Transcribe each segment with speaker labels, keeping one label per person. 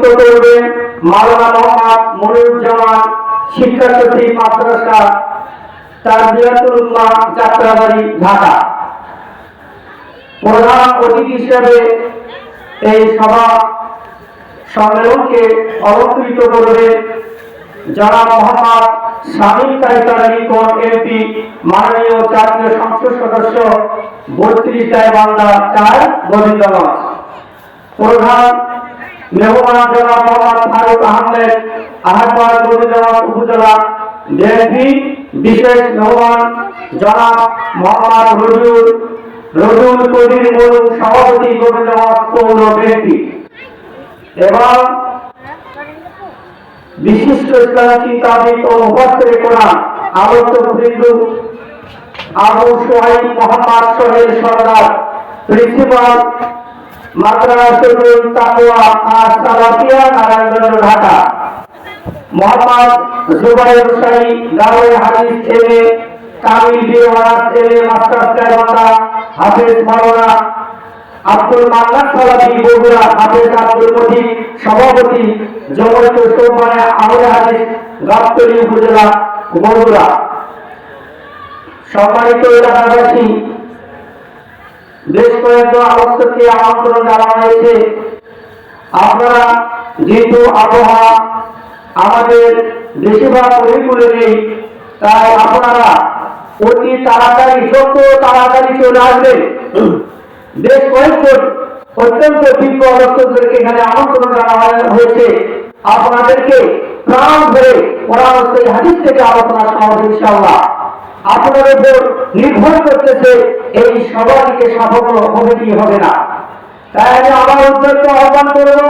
Speaker 1: সভাপতিত্ব করবেন মাওলানা মোহাম্মদ মনিরুজ্জামান, শিক্ষা সচিব, মাদ্রাসা তারবিয়াতুল উম্মাহ, যাত্রাবাড়ি, ঢাকা। প্রধান অতিথি হিসেবে এই সভা সম্মেলনকে অলঙ্কৃত করবেন জনাব মোহাম্মদ শামীম কায়সার লিখন, এমপি, মাননীয় জাতীয় সংসদ সদস্য, 32 গাইবান্ধা 4 গোবিন্দগঞ্জ। প্রধান মেহমান জনাব মোহাম্মদ ফারুক আহমেদ, আহ্বায়ক, গোবিন্দগঞ্জ উপজেলা বিএনপি। বিশেষ মেহমান জনাব মোহাম্মদ রবিউল কবির মুলুক, সভাপতি, গোবিন্দগঞ্জ পৌর বিএনপি। এবং বিশিষ্ট ইসলামী চিন্তাবিদ ও মুফাসসিরে কোরআন আলোচক বৃন্দ আবু সুহাইব মোহাম্মদ সোহেল সরদার, প্রিন্সিপাল, মাদ্রাসাতুল তাকওয়া আর সালাফিয়া, নারায়ণগঞ্জ, ঢাকা। মোহাম্মদ জুবাইর শাহী, দারুল হাদিস, এমএ, কামিল বিওয়াস, এমএ, মাস্টার্স, গাইবান্ধা, হাফেজ মাওলানা আব্দুল মান্নান সালাফি, বগুড়া, হাফেজ আব্দুল মজিদ, সভাপতি, জমায়েতে উলামায়ে আহলে হাদিস, গাবতলী উপজেলা, বগুড়া। সম্মানিত এলাকাবাসী, বেশ কয়েকজন আলোচককে আমন্ত্রণ জানানো হয়েছে। আপনারা যেহেতু আবহাওয়া আমাদের বেশিরভাগ অনুকূলে নেই, তাই আপনারা অতি তাড়াতাড়ি, যত তাড়াতাড়ি চলে আসবেন। বেশ কয়েকজন অত্যন্ত বিজ্ঞ আলোচকদেরকে এখানে আমন্ত্রণ জানানো হয়েছে। আপনাদেরকে প্রাণ ধরে পরামর্শ হাদিস থেকে আলোচনা শোনা হবে ইনশাআল্লাহ। আপনাদের উপর নির্ভর করতেছে এই সভাটিকে সফল হবে কি হবে না। তাই আমি আমার উদ্যোগকে আহ্বান করব,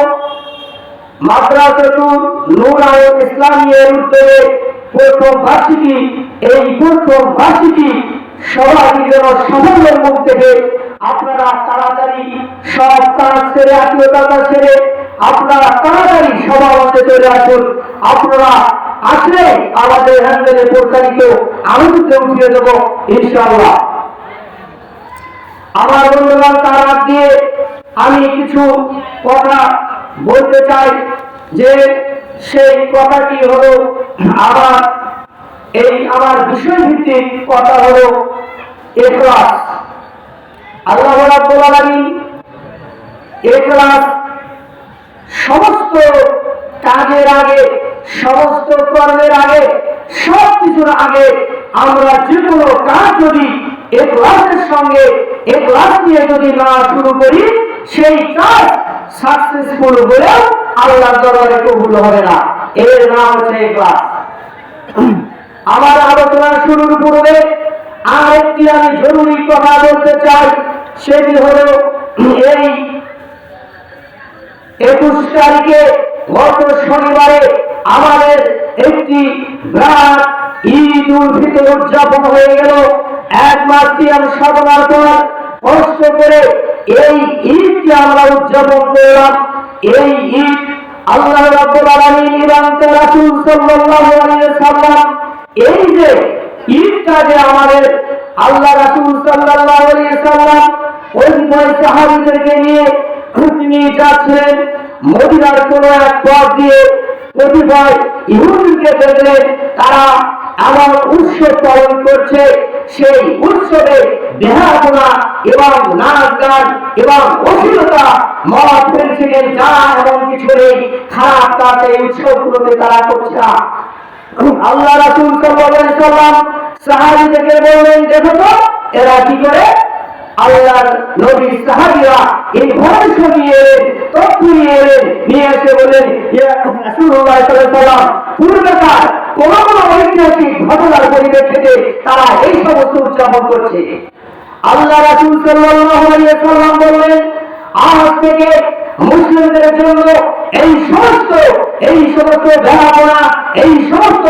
Speaker 1: মাদ্রাসাতুল নূর আল ইসলামিয়া এর উদ্যোগে প্রথম বার্ষিকী, এই প্রথম বার্ষিকী সভাটি যেন সাফল্যের মুখ থেকে আপনারা তাড়াতাড়ি সব কাজ সেরে, আত্মীয়তা সেরে আপনারা তাড়াতাড়ি সভা মঞ্চে চলে আসুন। আপনারা আসলে আমাদের হ্যান্ডেলে প্রচারিত আলোচিত উঠিয়ে দেব ইনশাআল্লাহ। আমার বন্ধুগণ, তার আগ দিয়ে আমি কিছু কথা বলতে চাই, যে সেই কথাটি হলো আমার বিষয়ভিত্তিক কথা হলো ইখলাস। আল্লাহ রাব্বুল আলামিন ইখলাস সমস্ত কাজের আগে, সমস্ত কর্মের আগে, সবকিছুর আগে আমরা যে কোনো কাজ যদি ইখলাসের সঙ্গে, ইখলাস নিয়ে যদি না শুরু করি, সেই কাজ সাকসেসফুল হলেও আল্লাহর দরবারে কবুল হবে না। এর নাম হচ্ছে ইখলাস। আমার আলোচনা শুরুর পূর্বে আরেকটি আমি জরুরি কথা বলতে চাই, সেটি হলো এই 21 তারিখে গত শনিবারে আমাদের একটি বিরাট ঈদ উল ফিতর উদযাপন হয়ে গেল। এক মাস সিয়াম সাধনার পর কষ্ট করে এই ঈদকে আমরা উদযাপন করলাম। এই ঈদ আল্লাহ রাব্বুল আলামিন এবং তার রাসূল সাল্লাল্লাহু আলাইহি ওয়াসাল্লাম, এই যে ঈদটা যে আমাদের আল্লাহ রাসূল সাল্লাল্লাহু আলাইহি ওয়াসাল্লাম ওই সাহাবীদেরকে নিয়ে তিনি যাচ্ছিলেন মদিনার কোন এক পথ দিয়ে, কতিপয় ইহুদিকে দেখলেন তারা এমন উৎসব পালন করছে, সেই উৎসবে বেহায়াপনা এবং নাচ গান এবং অশ্লীলতা, মদ ফেলছিলেন, যা এমন কিছু নেই, খারাপ কাজ এই উৎসবগুলোতে তারা করছে না। আল্লাহ রাসূল সাল্লাল্লাহু আলাইহি ওয়াসাল্লাম সাহাবীদেরকে বললেন, দেখো তো এরা কি করে। আল্লাহর নবীর সাহাবীরা এই ইনফরমেশন নিয়ে এলেন, তথ্য নিয়ে এলেন, নিয়ে এসে বললেন, ইয়া রাসূলুল্লাহ সাল্লাল্লাহু আলাইহি ওয়াসাল্লাম, পূর্বকার কোন ঐতিহাসিক ঘটনার পরিপ্রেক্ষিতে তারা এই সমস্ত উদযাপন করছে। আল্লাহ রাসূল সাল্লাল্লাহু আলাইহি ওয়াসাল্লাম বললেন, আজ থেকে মুসলিমদের জন্য এই সমস্ত বেহাপনা, এই সমস্ত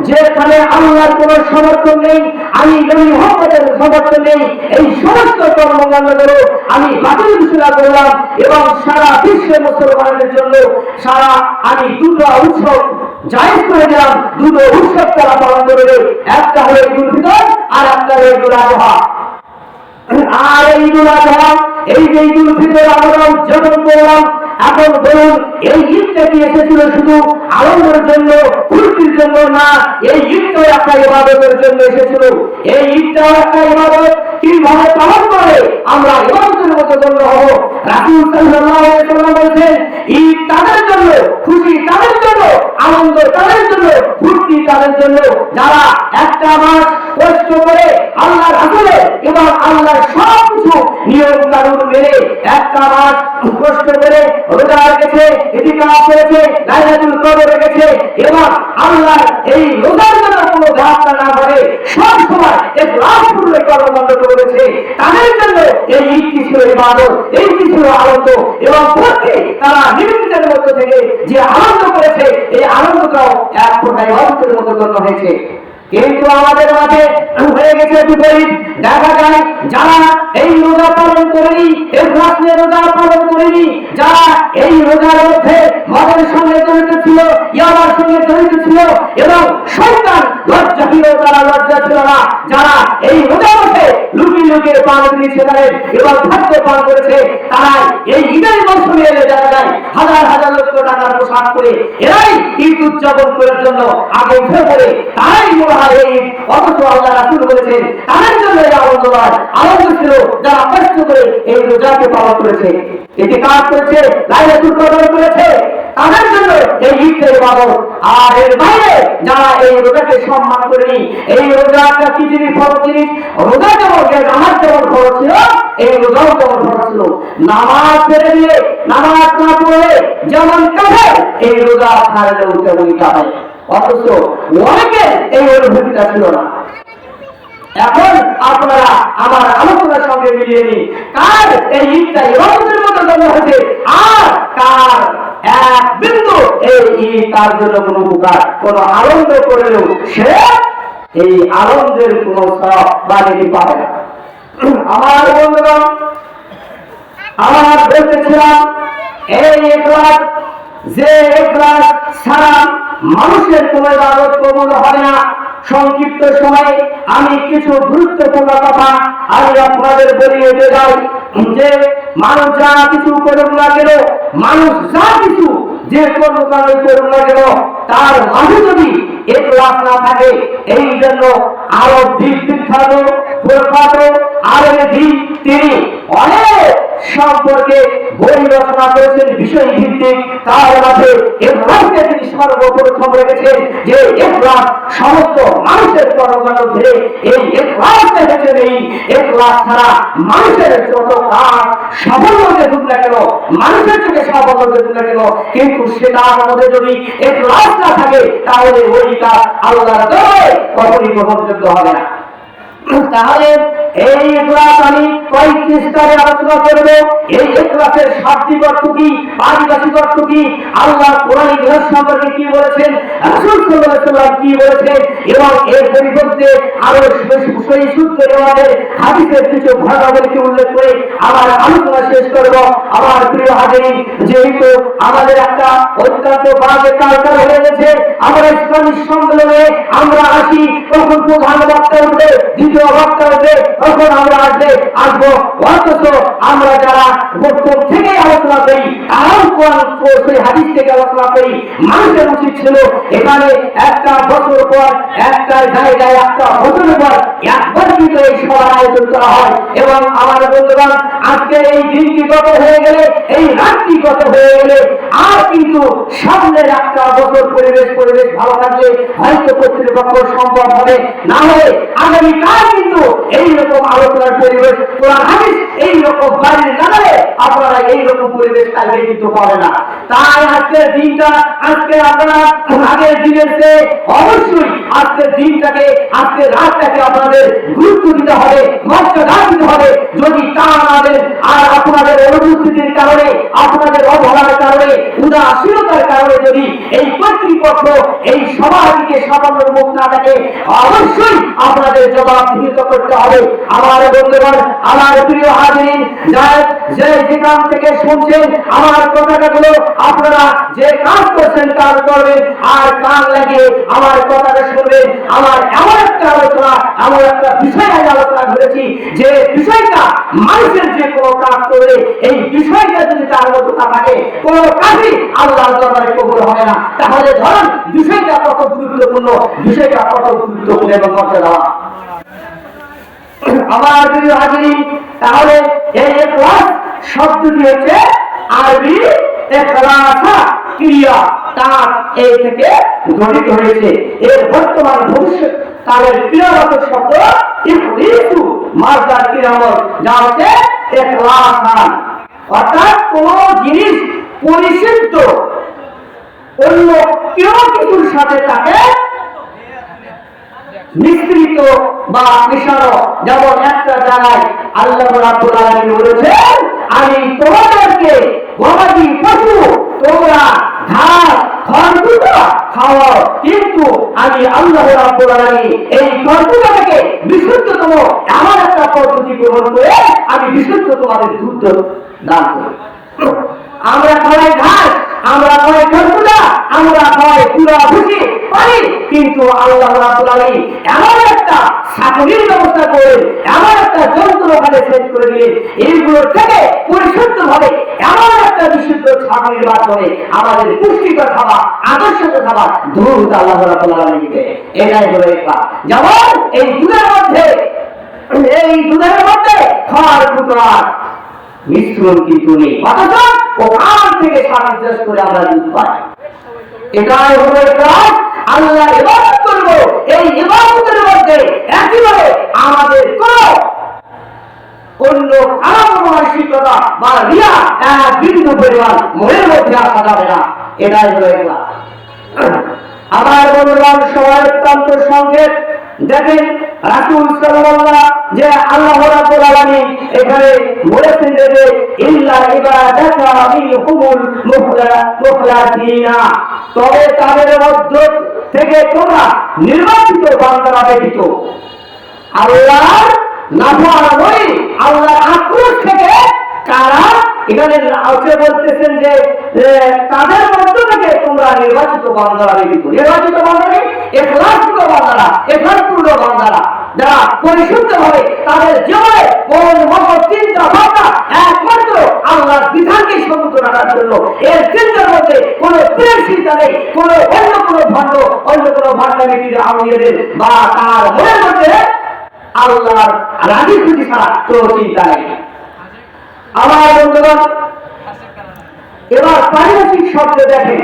Speaker 1: যেখানে আল্লাহর কোন সমর্থন নেই, আমি নবী মুহাম্মদের সমর্থন নেই, এই সমস্ত কর্মকাণ্ডগুলো আমি বাতিল ঘোষণা করলাম এবং সারা বিশ্বের মুসলমানদের জন্য আমি দুটো উৎসব জায়েজ করে দিলাম। দুটো উৎসব তারা পালন করবে, একটা হলো ঈদুল ফিতর আর একটা হলো ঈদুল আযহা। আর ঈদুল আযহা, এই যে ঈদুল ফিতর আমরা উদযাপন করলাম, এখন বলুন, এই ঈদটা কি এসেছিল শুধু আনন্দের জন্য, ফুর্তির জন্য? না, এই ঈদটাও একটা ইবাদতের জন্য এসেছিল। এই ঈদটাও একটা ইবাদত। কিভাবে পালন করে আমরা ইবাদতের মতো গণ্য হব? রাসূল সাল্লাল্লাহু আলাইহি ওয়াসাল্লাম বলেছেন, ঈদ তাদের জন্য, খুশি তাদের জন্য, আনন্দ তাদের জন্য, ফুর্তি তাদের জন্য যারা একটা মাস কষ্ট করে আল্লাহ রাসূলের এবং আল্লাহর সব কিছু নিয়ম কানুন মেনে একটা মাস কষ্ট করে রোজা রেখেছে, ইতিকাফ করেছে, লাইলাতুল কদর রেখেছে এবং আল্লাহর এই রোজার জন্য কোনো ঘাটতি না করে সব সময় ইখলাসপূর্বক কর্মকাণ্ড করেছে, তাদের জন্য এই ঈদটি ছিল ইবাদত, এইটি ছিল আনন্দ এবং প্রতি তারা নির্বিঘ্নের মধ্য থেকে যে আনন্দ করেছে, এই আনন্দটাও এক প্রকার ইবাদতের মতো গণ্য হয়েছে। কিন্তু আমাদের মাঝে হয়ে গেছে বিপরীত। দেখা যায় যারা এই রোজা পালন করেনি, ইখলাস নিয়ে রোজা পালন করেনি, যারা এই রোজার মধ্যে মদের সঙ্গে জড়িত ছিল, ইয়াবার সঙ্গে জড়িত ছিল এবং শয়তান লজ্জাহীন, তারা লজ্জা ছিল না, যারা এই রোজা মাসে লুকিয়ে লুকিয়ে পান দিয়েছে এবং খাদ্য পান করেছে, তারা এই ঈদের মৌসুমে এলে দেখা যায় হাজার হাজার লক্ষ টাকার পোশাক করে এরাই ঈদ উদযাপন করার জন্য আগে উঠে পড়ে, তারাই মনে হয় এই ঈদ। অথচ আল্লাহ রাসূল বলেছেন তাদের জন্য এই আনন্দ নয়, আনন্দ ছিল যারা কষ্ট করে এই রোজাকে পালন করেছে, ইতিকাফ করেছে, লাইলাতুল কদর করেছে, তাদের জন্য এই ঈদটা ইবাদত। আর এর বাইরে যারা এই রোজাকে সম্মান করেনি, এই রোজাটা কি জিনিস, ফরজ জিনিস, রোজা যেমন নামাজ যেমন ফরজ ছিল, এই রোজাও যেমন ফরজ ছিল। নামাজ ছেড়ে দিয়ে, নামাজ না পড়ে যেমন কাজে, এই রোজা ছাড়লেও তেমনই কাজে। অথচ অনেকে এই অনুভূতিটা ছিল না। এখন আপনারা আমার আলোচনার সঙ্গে মিলিয়ে নিন, কার এই ঈদটা ইবাদতের মতো গণ্য হয়েছে আর কার এক বিন্দু এই ঈদ তার জন্য কোনো উপকার, কোনো আনন্দ করলেও সে এই আনন্দের কোনো সব বা নেকি পাবে না। আমার বন্ধুগণ, আমার বলতেছিলাম এই ইখলাস, যে ইখলাস ছাড়া মানুষের কোনো ইবাদত কবুল হবে না। সংক্ষিপ্ত সময়ে আমি কিছু গুরুত্বপূর্ণ কথা আমি আপনাদের বলিয়ে দিয়ে যাই যে মানুষ যা কিছু করুক না কেন, মানুষ যা কিছু যে কর্মকাণ্ড করুক না কেন, তার মাঝে যদি ইখলাস না থাকে, এই জন্য আরো বিখ্যাত প্রখ্যাত আলেম তিনি অনেক সম্পর্কে বই রচনা করেছেন বিষয় ভিত্তিক। তার মাঝে ইখলাসকে তিনি সর্বপ্রথম রেখেছেন যে ইখলাস সমস্ত মানুষের কর্মকাণ্ড ধরে এই ইখলাস দেখেছেন। এই ইখলাস ছাড়া মানুষের যত কাজ সাফল্য দেখুক না কেন, মানুষের চোখে সাফল্য দেখুক না কেন, কিন্তু সেটার মধ্যে যদি ইখলাস না থাকে তাহলে ওই কাজ আল্লাহর দরবারে কখনই গ্রহণযোগ্য হবে না। তাহলে এই ইখলাস আমি কয়েকটি স্তরে আলোচনা করব। এই ইখলাসের শাব্দিক অর্থ কি, পারিভাষিক অর্থ কি, আল্লাহ কোরআন গ্রন্থ সম্পর্কে কি বলেছেন, রাসূল সাল্লাল্লাহু আলাইহি ওয়াসাল্লাম কি বলেছেন এবং এর পরিবর্তে আরো সহি সূত্রে আমাদের হাদিসের কিছু ঘটনাবলীকে উল্লেখ করে আমার আলোচনা শেষ করব। আমার প্রিয় হাজিরিন, যেহেতু আমাদের একটা অত্যন্ত বাজে কালচার হয়ে গেছে, আমরা ইসলামী সম্মেলনে আমরা আসি, তখন প্রধান বক্তা উঠবে, দ্বিতীয় বক্তা উঠবে, তখন আমরা আসবো, অথচ আমরা যারা প্রথম থেকে আলোচনা করি, তারাও কোরআন হাদিস থেকে আলোচনা করি। মানুষের উচিত ছিল এখানে একটা বছর পর একটা জায়গায় একটা বছর পর একবার কিন্তু এই সভার আয়োজন করা হয়। এবং আমার বন্ধুগণ, আজকে এই দিনটি গত হয়ে গেলে, এই রাতটি গত হয়ে গেলে, আর কিন্তু সামনের একটা বছর পরিবেশ ভালো থাকলে হয়তো কর্তৃপক্ষ সম্ভব হবে, না হলে আগামীকাল কিন্তু এইরকম আলোচনার পরিবেশ, কোরআন হাদিস এইরকম বাড়ির লাগালে আপনারা এইরকম পরিবেশ কালকে কিন্তু পাবে না। তাই আজকের দিনটা, আজকে আপনারা আগের দিনের চেয়ে অবশ্যই আজকের দিনটাকে, আজকের রাতটাকে আপনাদের গুরুত্ব দিতে হবে, মর্যাদা দিতে হবে। যদি তা আমাদের আর আপনাদের অনুপস্থিতির কারণে, আপনাদের অবহেলার কারণে, উদাসীনতার কারণে যদি এই কর্তৃপক্ষ এই সভাটিকে সাফল্যের মুখ না থাকে, অবশ্যই আপনাদের জবাবদিহিত করতে হবে। আমার বন্ধুগণ, আমার প্রিয় হাজিরিন, যেখান থেকে শুনছেন আমার কথাগুলো, আপনারা যে কাজ করছেন কাজ করবেন, আর কান লাগিয়ে আমার কথাটা শুনবেন। আমার এমন একটা আলোচনা, এমন একটা বিষয় আলোচনা করেছি যে বিষয়টা মানুষের যে কোনো কাজ করলে এই বিষয় বিষয়টা যদি তার মধ্যে না থাকে, কোনো কাজই আল্লাহর দরবারে কবুল হবে না। তাহলে ধরুন বিষয়টা কত গুরুত্বপূর্ণ, বিষয়টা কত গুরুত্বপূর্ণ এবং মর্যাদা। আমার প্রিয় হাজির, তাহলে এই ইখলাস শব্দটি হচ্ছে আরবি ইখলাসা ক্রিয়া, কাজ এই থেকে গঠিত হয়েছে। এর বর্তমান ভবিষ্যৎ কালের ক্রিয়াবাচক শব্দ ইখলিসু মাসদার ক্রিয়ামত, যা হচ্ছে ইখলাসান, অর্থাৎ কোন জিনিস পরিশুদ্ধ অন্য কেউ কিছুর সাথে তাকে মিশ্রিত বা মিশানো। যেমন একটা জায়গায় আল্লাহ রাব্বুল আলামিন বলেছেন, আমি তোমাদেরকে গবাদি পশু তোমরা ঘাস খড়কুটো খাওয়াও, কিন্তু আমি আল্লাহ রাব্বুল আলামিন এই খড়কুটোটাকে বিশুদ্ধতম এমন একটা পদ্ধতি গ্রহণ করে আমি বিশুদ্ধ তোমাদের দুধ দান করি। আমরা খাই ঘাস, আমরা খাই খড়কুটো, আমরা খাই পুরা ভুসি পানি, কিন্তু আল্লাহ রাব্বুল আলামিন এমন একটা ছাগলের ব্যবস্থা করে, এমন একটা যন্ত্র ওখানে সেট করে দিলেন, এইগুলোর থেকে পরিশুদ্ধ ভাবে এমন একটা বিশুদ্ধ ছাগলের মাধ্যমে আমাদের পুষ্টিকর খাবার, আদর্শ খাবার দুধ আল্লাহ রাব্বুল আলামিন দিবে। এটাই হলো ইখলাস। যেমন এই দুধের মধ্যে খড় কুটোর মিশ্রণ কিন্তু নেই, অথচ ওখান থেকে সাহায্য করে আমরা দুধ পাই। এটাই হলো ইখলাস। আল্লাহ ইবাদত করব, এই ইবাদতের মধ্যে একেবারে আমাদের কোন অন্য কারো মানসিকতা বা রিয়া এক বিন্দু পরিমাণ মনের মধ্যে আসা যাবে না। এটাই হলো ইখলাস। আমার বন্ধুগণ, সবাই অত্যন্ত সংক্ষেপ দেখেন, রাসূল সাল্লাল্লাহু যে আল্লাহ রাব্বুল আলামিন এখানে বলেছেন যে ইল্লা ইবাদাকা মিনহুমুল মুখলাসিনা, তবে তাদের মধ্য থেকে তোমরা নির্বাচিত বান্দারা ব্যতীত আল্লাহর নাফরমানি, আল্লাহর আক্রোশ থেকে কারা এখানে বলতেছেন যে তাদের মধ্য থেকে তোমরা নির্বাচিত বান্দারা ব্যতীত, নির্বাচিত বান্দারা ইখলাসপূর্ণ বান্দারা, ইখলাসপূর্ণ বান্দারা যারা পরিশুদ্ধ ভাবে তাদের জীবনে মন মগজ চিন্তা ভাবনা একমাত্র আল্লাহর বিধানকে সমুদ্র রাখার জন্য, এর চিন্তার মধ্যে কোন প্রেম চিন্তা নেই, কোন অন্য কোনো ভণ্ড, অন্য কোনো ভান্ডামিটির আউলিয়াদের বা তার মনের মধ্যে আল্লাহর রাজি খুশি ছাড়া কোনো চিন্তা নেই। আমার বন্ধুগণ, এবার পারিভাষিক শব্দ দেখেন,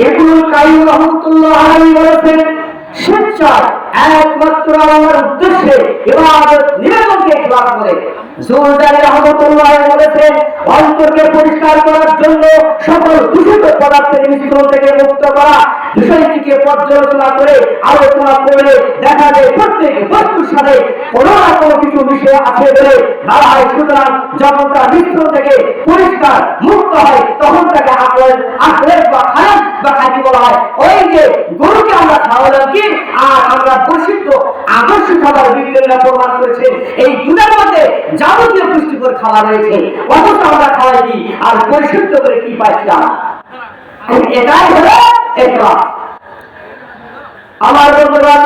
Speaker 1: ইবনুল কাইয়িম রাহমাতুল্লাহ আলাইহি বলেছেন, স্বেচ্ছায় একমাত্র আল্লাহর উদ্দেশ্যে ইবাদত নিবেদনকে ইখলাস করে। জুলজানি রাহমাতুল্লাহ বলেছেন, অন্তরকে পরিষ্কার করার জন্য সকল দূষিত পদার্থের মিশ্রণ থেকে মুক্ত করা। বিষয়টিকে পর্যালোচনা করে আলোচনা করলে দেখা যায় প্রত্যেক বস্তুর সাথে কোনো না কোনো কিছু মিশে আছে বলে ভাবা হয়। সুতরাং যখন তার মিশ্রণ থেকে পরিষ্কার মুক্ত হয় তখন তাকে আখলাক বা খারাপ বা খাঁটি বলা হয়। ওই যে গরুকে আমরা খাওয়ালাম কি, আর আমরা পরিশুদ্ধ আদর্শ খাবার বিজ্ঞানীরা প্রমাণ করেছে এই দুধের মধ্যে যাবতীয় পুষ্টিকর খাবার রয়েছে, অথচ আমরা খাওয়াই কি আর পরিশুদ্ধ করে কি পাচ্ছি আমরা? এটাই হলো ইখলাস। আমার বন্ধুগণ,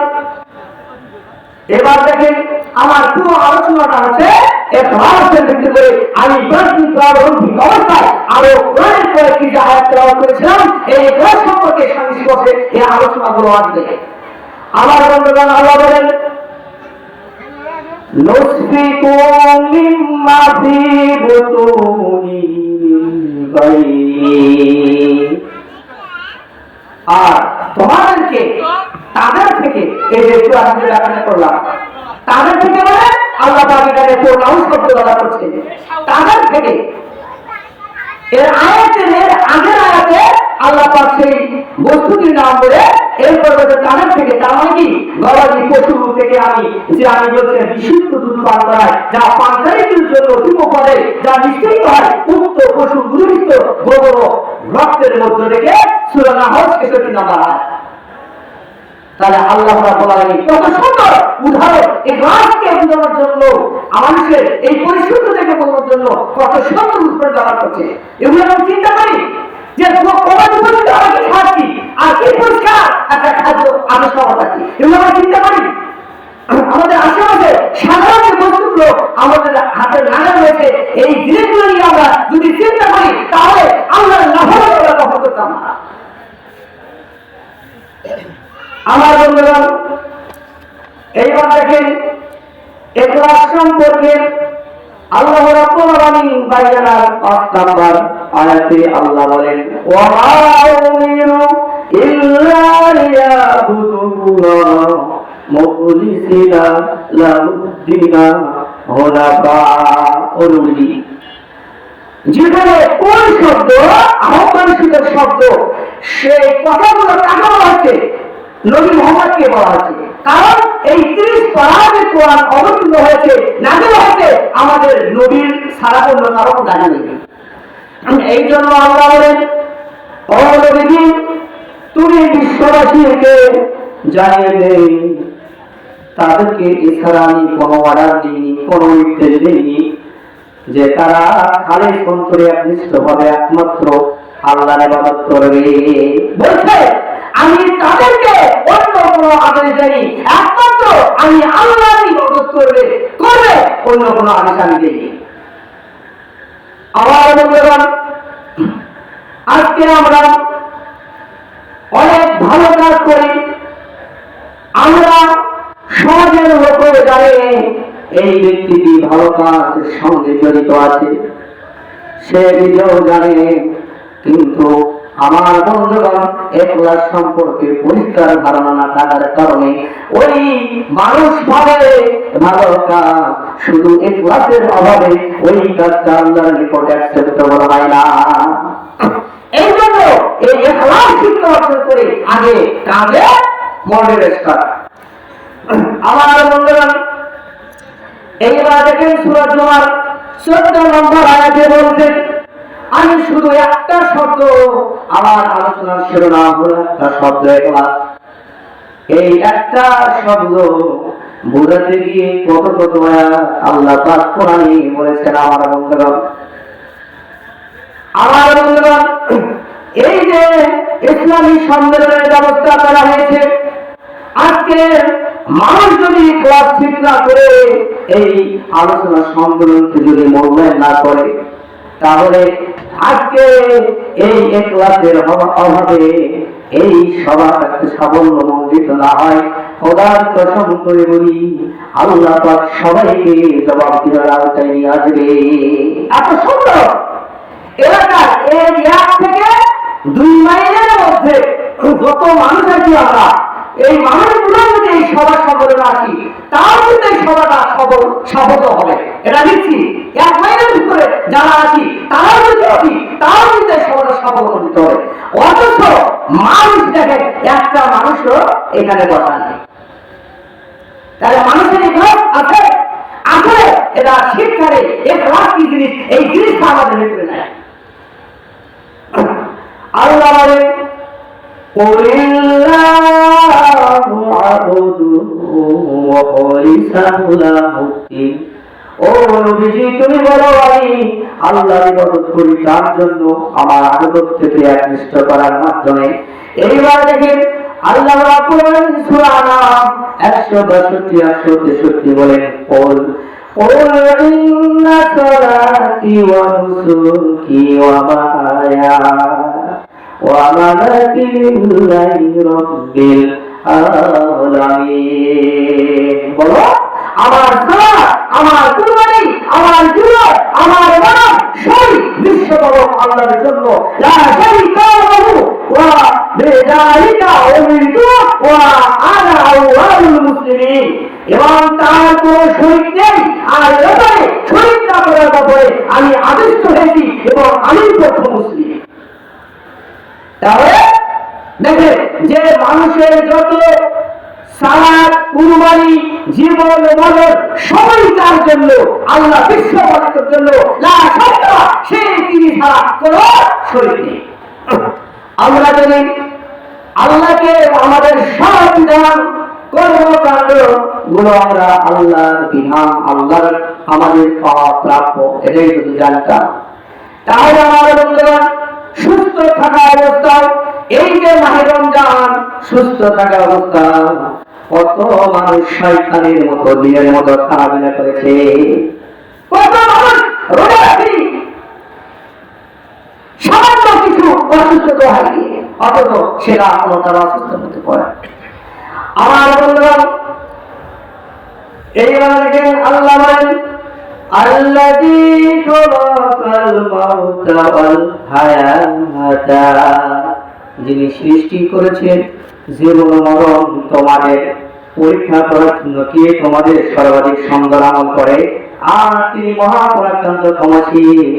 Speaker 1: এবার দেখেন আমার পুরো আলোচনাটা হচ্ছে ইখলাসের ভিত্তি করে। আমি প্রাথমিক অবস্থায় আরো অনেক কয়েকটি আয়াত তেলাওয়াত করেছিলাম, এই ইখলাস সম্পর্কে সংস্পর্শে এই আলোচনাগুলো আসবে। আমার বন্ধুগণ, আল্লাহ বলেন, নুসফিকু মিম্মা ফি বুতুনি আর তোমাদেরকে তাদের থেকে, এই যে আমি ব্যাখ্যা করলাম, তাদের থেকে মানে আল্লাহ পাক এখানে প্রোনাউন্স শব্দ ব্যবহার করছেন, তাদের থেকে। এর আয়াতের আগের আয়াতে আল্লাহ পাক সেই বস্তুটির নাম বলে এরপর বলতে তাদের থেকে, তার মানে কি গবাদি পশু থেকে আমি বলছি বিশুদ্ধ দুধ পান করায়, যা পানকারীদের জন্য উপকারে, যা নিশ্চিত হয় উক্ত পশু গুরুত্ব গোবর রক্তের মধ্য থেকে সূরা নাহল ৬৬ নম্বর আয়াত। তাহলে আল্লাহ রাব্বুল আলামিন কত সুন্দর উদাহরণ ইখলাসকে বোঝানোর জন্য, মানুষের এই পরিশুদ্ধ থেকে বোঝানোর জন্য কত সুন্দর উদাহরণ ব্যবহার করছে। এগুলো আমরা চিন্তা করি যে গবাদি পশু আমাকে খাচ্ছি আর কি পরিষ্কার একটা খাদ্য আমি সব খাচ্ছি, এগুলো আমরা চিন্তা করি। আমাদের আশেপাশে সাধারণ বস্তুগুলো আমাদের হাতে লাগা রয়েছে, এই জিনিসগুলো নিয়ে বন্ধুগণ, এইবার দেখেন ইখলাস সম্পর্কে আল্লাহ রাব্বুল আলামিন বায়ানার 5 নাম্বার আয়াতে আল্লাহ বলেন, ওয়া মা উমিরু ইল্লা লিয়াবুদুল্লাহ মুখলিসিনা লাহুদ্দিনা হুনাফা। অনুযায়ী যেখানে কোন শব্দ আহ্বানসূচক শব্দ, সেই কথাগুলো কাকে বলা হচ্ছে? নবী মুহাম্মদকে বলা হচ্ছে। কারণ এই 30 পারাতে কোরআন অবতীর্ণ হয়েছে, নাযিল হয়েছে আমাদের নবীর সারা অন্য কারো জানা নেই। এই জন্য আল্লাহ বলেন, ও নবী, তুমি বিশ্ববাসীকে জানিয়ে দেই, তাদেরকে এছাড়া আমি কোনো অর্ডার দিইনি, কোনো নির্দেশ দিইনি যে তারা খালিস অন্তরে একনিষ্ঠভাবে একমাত্র আল্লাহর ইবাদত করবে। বলছে আমি তাদেরকে অন্য কোনো আদেশ দেইনি, একমাত্র আমি আল্লাহর ইবাদত করবে, অন্য কোনো আদেশ আমি দেইনি। আমার বন্ধুগণ, আজকে আমরা অনেক ভালো কাজ করি, আমরা সমাজের লোকের জানে এই ব্যক্তিটি ভালো কাজের সঙ্গে জড়িত আছে, সে নিজেও জানে, কিন্তু আমার বন্ধুগণ ইখলাস সম্পর্কে পরিষ্কার ধারণা না থাকার কারণে ওই মানুষ ভাবে ভালো কাজ, শুধু ইখলাসের অভাবে ওই কাজটা আল্লাহর নিকটে অ্যাকসেপ্টেবল হয় না। এই জন্য এই ইখলাস শিক্ষা অর্জন করে আগে কাজে মনোনিবেশ করা। আমার বন্ধুগণ, এইবার দেখেন সূরা জুমার 14 নম্বর আয়াতে বলছেন, আমি শুধু একটা শব্দ, আমার আলোচনার শিরোনাম হলো একটা শব্দ ইখলাস। এই একটা শব্দ বোঝাতে গিয়ে কত কত আল্লাহ পাক কোরআনে বলেছেন। আমার বন্ধুগণ, এই যে ইসলামী সম্মেলনের ব্যবস্থা করা হয়েছে, আজকে মানুষ যদি ক্লাস ঠিক না করে এই আলোচনা সম্মেলনকে যদি মূল্যায়ন না করে, তাহলে আজকে এই ইখলাসের অভাবে এই সভা সাফল্য মণ্ডিত না হয়। খোদার কসম করে বলি, আল্লাহ পাক সবাইকে জবাবদিহির আওতায় নিয়ে আসবে। এত সুন্দর এলাকার এই এক থেকে 2 মাইলের মধ্যে যত মানুষ আছি আমরা, এই মানুষগুলো যদি এই সভা সম্মেলনে আসি, তার কিন্তু এই সভাটা সফল হবে, এটা দিচ্ছি। 1 মাইলের ভিতরে যারা আছি তারাও যদি আসি, তারাও কিন্তু এই সভাটা সফল করতে হবে। অথচ মানুষ দেখেন, একটা মানুষও এখানে বসা নেই। তাহলে মানুষের ইখলাস আছে? আসলে এটা শিক্ষারে ইখলাস কি জিনিস, এই জিনিসটা আমাদের ভিতরে নাই। আল্লাহ বলেন, ও নবীজি, তুমি বলো আমি আল্লাহর ইবাদত করি, তার জন্য আমার আদত থেকে একনিষ্ঠ করার মাধ্যমে। এইবার দেখেন আল্লাহ রাব্বুল আলামিন সূরা আনাম 162-163 বলেন, قل إن صلاتي ونسكي ومحياي ومماتي لله رب العالمين। বলো, আমার সালাত, আমার কুরবানি, আমার জীবন, আমার মরণ সবই বিশ্বব্যাপক আল্লাহর জন্য। লা শারীকা লাহু ওয়া বিযালিকা উমিরতু ওয়া আনা আউয়ালুল মুসলিমিন। এবং তার কোনো শরীক নেই, আর এবারে শরীক না করার ব্যাপারে আমি আদিষ্ট হয়েছি এবং আমি প্রথম মুসলিম। তাহলে দেখে যে মানুষের যত সালাত, কুরবানি, জীবন, মরণ সবই তার জন্য, আল্লাহ বিশ্ববাসীর জন্য। লা শারীকা, সে তিনি ছাড়া কোনো শরীক নেই। আমরা জানি আল্লাহকে আমাদের সব বিধান, কর্মকাণ্ড গুলো আমরা আল্লাহর বিধান, আল্লাহর আমাদের পাওয়া প্রাপ্য, এটাই যদি জানতাম, তাহলে আমার বন্ধুগণ সুস্থ থাকা অবস্থায়, এই যে মাহে রমজান, সুস্থ থাকা অবস্থা কত মানুষ শয়তানের মতো দিনের মতো খারাপিনা করেছে, কত মানুষ রোজা রাখি সামান্য কিছু অসুস্থতা হয়, অথচ সেটা কোনো তারা অসুস্থ হতে পারে। আমার বন্ধুরা এইবার দেখেন আল্লাহ বলেন আল্লাযী খালাকাল মাউতা ওয়াল হায়াতা, যিনি সৃষ্টি করেছেন জীবন মরণ তোমাদের পরীক্ষা করার জন্য কে তোমাদের সর্বাধিক সুন্দর আমল করে, আর তিনি মহাপরাক্রান্ত ক্ষমাশীল।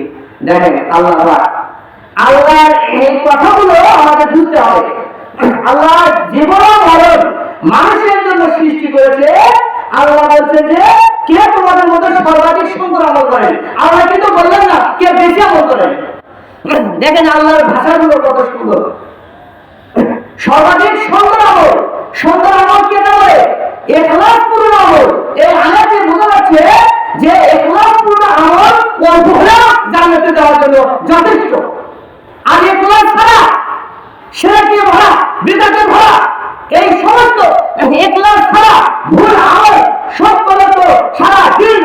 Speaker 1: দেখেন আল্লাহর এই কথাগুলো আমাদের বুঝতে হবে। আল্লাহ জীবন মরণ মানুষের জন্য সৃষ্টি করেছে। আল্লাহ বলছে যে কে তোমাদের মধ্যে সর্বাধিক সুন্দর আমল করেন। আল্লাহ কিন্তু বললেন না কে বেশি আমল করেন। দেখেন আল্লাহর ভাষাগুলো কত সুন্দর। সর্বাধিক সুন্দর আমল কেটা বলে? ইখলাসপূর্ণ আমল। এই আয়াতে বোঝা যাচ্ছে যে ইখলাসপূর্ণ আমল অল্প হলেও জান্নাতে যাওয়ার জন্য যথেষ্ট। আর ইখলাস ছাড়া শিরকে ভরা, বিদআতে ভরা, এই সমস্ত ইখলাস ছাড়া ভুল আমল সব পদার্থ সারা দিন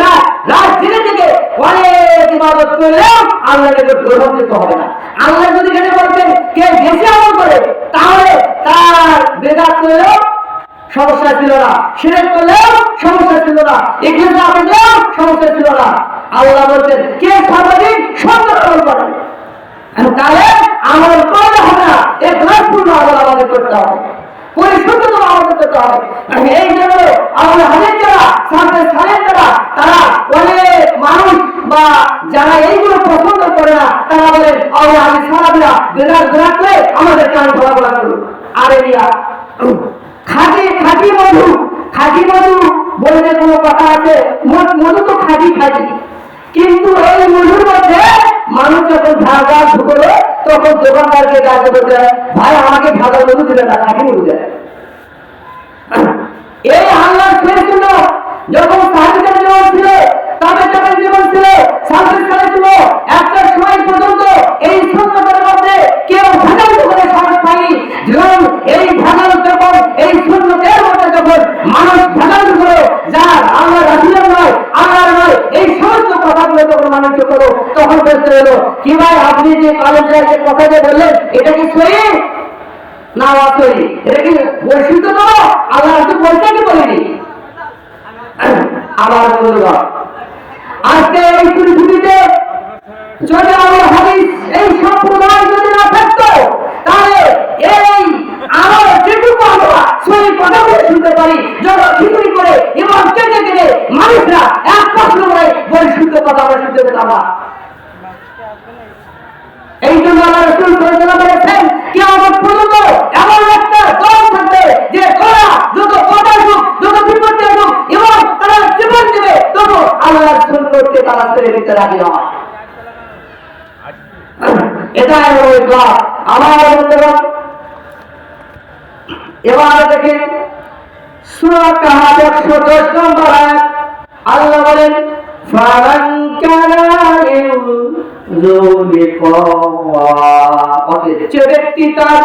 Speaker 1: রাত জেগে জেগে অনেক ইবাদত করলেও আল্লাহকে গ্রহণ করতে হবে না। আল্লাহ যদি এখানে বলতেন কে বেশি আমল করে, তাহলে তার বেদাত করলেও সমস্যা ছিল না, শিরক করলেও সমস্যা ছিল না, ইখলাস না করলেও সমস্যা ছিল না। আল্লাহ বলতেন কে সর্বাধিক সুন্দর আমল করে, তাহলে আমল করতে হবে না, ইখলাসপূর্ণ আমল আমাদের করতে হবে, পরিশুদ্ধতম আমল করতে হবে। এই জন্য আমাদের হাদিস যারা তারা অনেক মানুষ বা যারা এইগুলো পছন্দ করে না, তারা বলেন আমি সারাবিরা বেদাত করে আমাদের কান খোলা করুন। আরে মিয়া, খাঁটি মধু বলতে কোনো কথা আছে? মধু তো খাঁটি, কিন্তু এই মধুর মধ্যে মানুষ যখন ঝাড় ঢুকলো তখন দোকানদারকে ডাকে বলতে ভাই আমাকে ভালো মধু দিলে না, খাঁটি মধু দেয়। এই আল্লাহর ছিল যখন সাহাবীদের জীবন ছিল, তাবেঈদের জীবন ছিল, সাহাবীদের ছিল, একটা সময় পর্যন্ত এই সুন্নতের মধ্যে কেউ ভেজাল করে সাহস পায়নি। যখন এই ভেজাল যখন এই সুন্নতের মধ্যে যখন মানুষ ভেজাল করে যার আল্লাহ রাসূলের নয়, আল্লাহর নয়, এই সমস্ত কথাগুলো যখন মানুষ করলো, তখন বলতে হলো কি ভাই আপনি যে কালের কথা যে বললেন এটা কি সহি না অসহি? এটা কি বৈশুদ্ধ তো? আল্লাহ রাসূল বলতে কি বলেনি? আমার বন্ধুরা, আজকে এই পৃথিবীতে যদি আমার হাদিস এই সম্প্রদায় যদি না থাকতো, তাহলে এই আমার যেটুকু আমরা সহি কথাগুলো শুনতে পারি যখন খিচুড়ি করে এবং কেটে কেটে মানুষরা এক প্রশ্ন করে বৈশুদ্ধ কথা আমরা শুনতে পেতাম না। এই জন্য আল্লাহ রাসূল সাল্লাল্লাহু আলাইহি ওয়াসাল্লাম বলেছেন কিয়ামত পর্যন্ত এমন একটা দল থাকবে যে তারা যত কথা হোক, যত বিপদ হোক এবং তারা জীবন দেবে, তবু আল্লাহর সুন্নতকে তারা ছেড়ে দিতে রাজি নয়। এটাই হলো ইসলাম। আমার বন্ধুরা, এবার দেখেন সূরা কাহাফ 110 নম্বর আয়াত। আল্লাহ বলেন ফামান কানা যে ব্যক্তি তার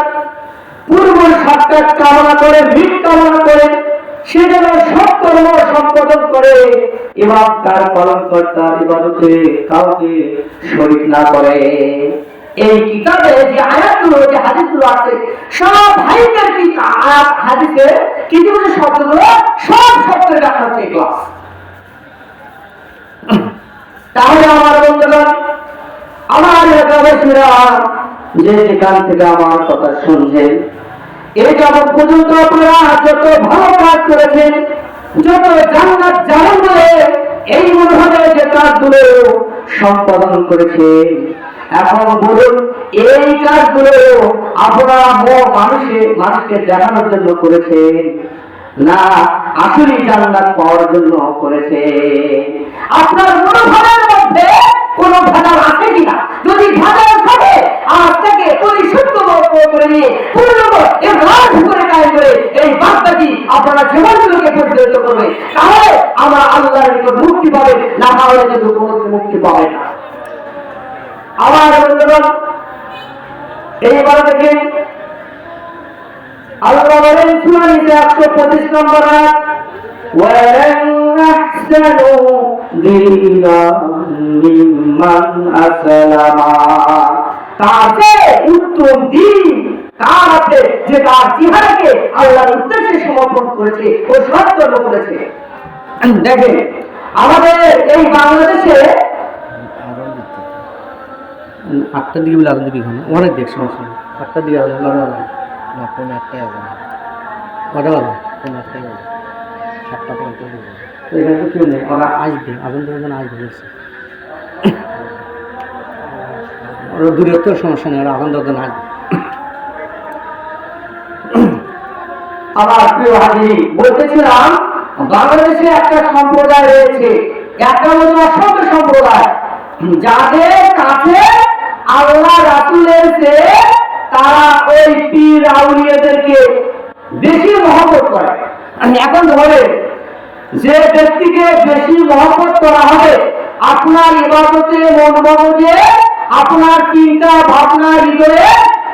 Speaker 1: পূর্ব সাক্ষাৎ কামনা করে, ভিক কামনা করে, সে যেন সৎ কর্ম সম্পাদন করে এবং তার পালনকর্তার ইবাদতে কাউকে শরীক না করে। এই কিতাবে যে আয়াতগুলো, যে হাদিসগুলো আছে, সব হাদিসের কি হাদিসে কিছু কিছু শব্দগুলো সব শব্দের ব্যাখ্যা হচ্ছে ইখলাস। তাহলে আমার বন্ধুরা, আমার এলাকাবাসীরা যে যেখান থেকে আমার কথা শুনছেন, এই যাবৎ পর্যন্ত আপনারা যত ভালো কাজ করেছেন, যত জান্নাত যাবেন বলে এই মনে হবে যে কাজগুলো সম্পাদন করেছেন, এখন বলুন এই কাজগুলো আপনারা মানুষকে দেখানোর জন্য করেছেন না আসলে জান্নাত পাওয়ার জন্য করেছে? আপনার মনোভাবের মধ্যে কোন ভেজাল আছে কিনা? যদি ভেজাল থাকে, আজ থেকে পরিশুদ্ধ করে নিয়ে পূর্ণ ইখলাস করে কাজ করে এই বার্তাটি আপনারা জীবনগুলোকে পরিচালিত করবে, তাহলে আমরা আল্লাহর নিকট মুক্তি পাবে, না হলে কিন্তু কোনো মুক্তি পাবে না। আমার বন্ধুগণ, এইবার দেখেন আল্লাহ বলেন সূরা নিসা 125 নম্বর আয়াত, ওয়ালান আহসানু দীনান মিম্মান আসলামা, তাতে উত্তম দিন কার আছে যে তার জিহাদকে আল্লাহর উদ্দেশ্যে সমর্পণ করেছে ও সত্য করেছে? দেখেন আমাদের এই বাংলাদেশে 8টার দিকে বলে আগুন দিবি, অনেক দেখ সমস্যা 8টার দিকে আগুন কটা বাজে? 7টা 50 এখানে তো কেউ নেই, ওরা আসবে আগুন দেওয়ার জন্য আসবে বলছে। ওরা দূরত্বের সমস্যা নেই, ওরা আগুন দেওয়ার জন্য আসবে। আমার প্রিয় হাজি বলতেছিলাম বাংলাদেশে একটা সম্প্রদায় রয়েছে, একটা হলো অসংখ্য সম্প্রদায়, যাদের কাছে আল্লাহ রাসূলের চেয়ে তারা ওই পীর আউলিয়াদেরকে বেশি মহব্বত করে। এখন ধরে যে ব্যক্তিকে বেশি মহব্বত করা হবে, আপনার ইবাদতে মন মগজে, আপনার চিন্তা ভাবনা হৃদয়ে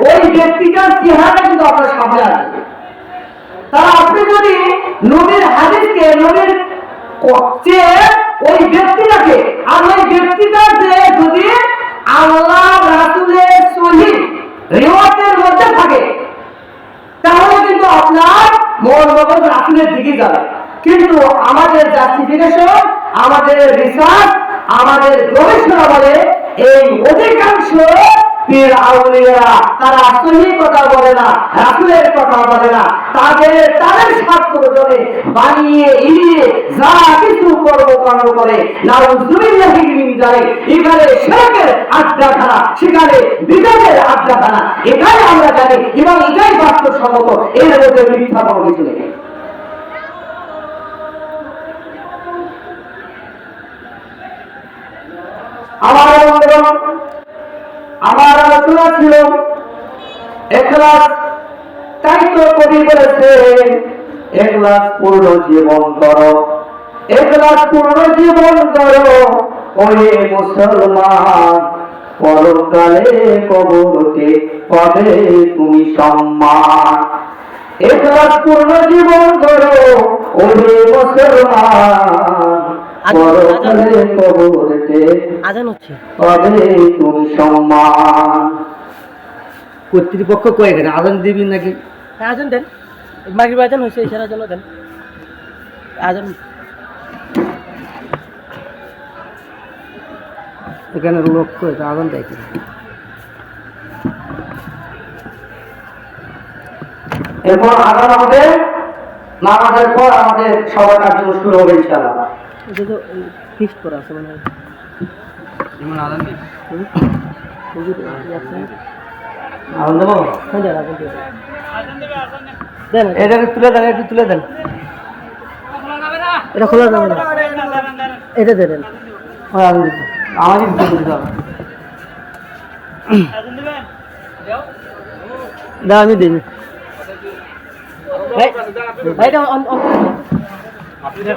Speaker 1: ওই ব্যক্তিটার চেহারা কিন্তু আপনার সামনে আসবে। তারা আপনি যদি নবীর হাদিসকে নবীর চেয়ে ওই ব্যক্তিটাকে আর ওই ব্যক্তিটার চেয়ে যদি আল্লাহ রাসূলের সহিহ রিওয়ায়াতের মধ্যে থাকে, তাহলে কিন্তু আপনার মন মগজ রাসূলের দিকে যাবে। কিন্তু আমাদের জাস্টিফিকেশন, আমাদের রিসার্চ, আমাদের গবেষণা বলে এই অধিকাংশ পীর আউলিয়ারা তারা সহিহ কথা বলে না, রাসূলের কথা বলে না, তাদের স্বার্থ জন্য বানিয়ে ইলিয়ে যা কিছু কর্মকাণ্ড করে, নাউযুবিল্লাহি মিন যালিক, এখানে শিরকের আড্ডাখানা, সেখানে বিদাতের আড্ডাখানা, এটাই আমরা জানি এবং এটাই বাস্তবসম্মত, এর মধ্যে মিথ্যা কোনো কিছু নেই। আমার আলোচনা ছিল ইখলাস, তাই তো কবি বলেছে ইখলাস পূর্ণ জীবন করো, ইখলাস পূর্ণ জীবন করো ওই মুসলমান, পরকালে কবরতে পাবে তুমি সম্মান। ইখলাস পূর্ণ জীবন করো ওই মুসলমান, পরকালে কবরতে
Speaker 2: আজান হচ্ছে
Speaker 1: পাবে তুমি সম্মান।
Speaker 2: কর্তৃপক্ষ কয়ে গেছে আজান দিবি নাকি? আজান দেন, মাগরিব আজান হয়েছে, ইশারার জন্য দেন আজান। এখানে লোক কয়েছে আজান দেয় কি?
Speaker 1: এরপর আজান হবে, নামাজের পর আমাদের সবার কাজ শুরু হবে ইনশাআল্লাহ।
Speaker 2: এটা তো ফিক্সড করা আছে মানে
Speaker 1: যেমন আজান দিই
Speaker 2: আজান দেবো, দেন এটা তুলে দেন, একটু তুলে দেন, এটা খোলা যাবে না, এটা দেন
Speaker 1: আমাদের দিতে হবে।
Speaker 2: না আমি দিই ভাইটা
Speaker 1: আল্লাহু আকবার।